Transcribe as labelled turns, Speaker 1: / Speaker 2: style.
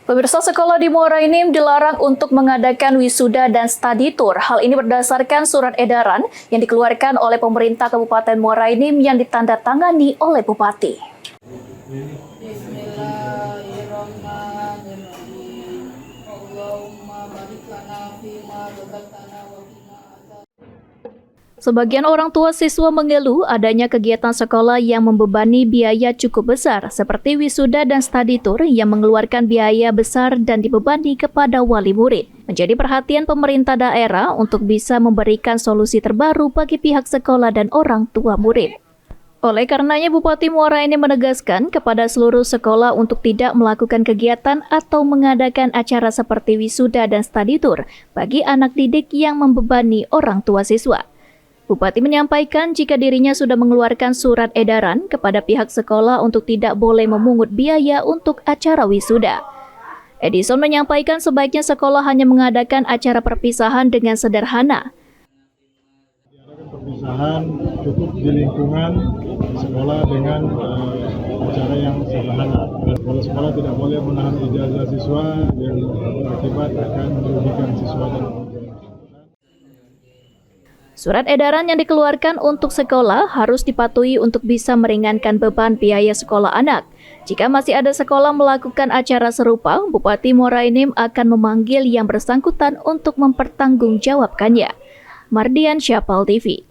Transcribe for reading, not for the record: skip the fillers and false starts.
Speaker 1: Pemirsa, sekolah di Muara Enim dilarang untuk mengadakan wisuda dan study tour. Hal ini berdasarkan surat edaran yang dikeluarkan oleh pemerintah Kabupaten Muara Enim yang ditandatangani oleh Bupati. Bismillahirrahmanirrahim. Allahumma barik lana fima razaqtana wa qina adzabannar. Sebagian orang tua siswa mengeluh adanya kegiatan sekolah yang membebani biaya cukup besar, seperti wisuda dan study tour yang mengeluarkan biaya besar dan dibebani kepada wali murid. Menjadi perhatian pemerintah daerah untuk bisa memberikan solusi terbaru bagi pihak sekolah dan orang tua murid. Oleh karenanya, Bupati Muara Enim menegaskan kepada seluruh sekolah untuk tidak melakukan kegiatan atau mengadakan acara seperti wisuda dan study tour bagi anak didik yang membebani orang tua siswa. Bupati menyampaikan jika dirinya sudah mengeluarkan surat edaran kepada pihak sekolah untuk tidak boleh memungut biaya untuk acara wisuda. Edison menyampaikan sebaiknya sekolah hanya mengadakan acara perpisahan dengan sederhana.
Speaker 2: Perpisahan cukup di lingkungan sekolah dengan acara yang sederhana. Kalau sekolah tidak boleh menahan ijazah siswa yang berakibat akan merugikan siswa dan
Speaker 1: Surat edaran yang dikeluarkan untuk sekolah harus dipatuhi untuk bisa meringankan beban biaya sekolah anak. Jika masih ada sekolah melakukan acara serupa, Bupati Muara Enim akan memanggil yang bersangkutan untuk mempertanggungjawabkannya. Mardian Syapal TV.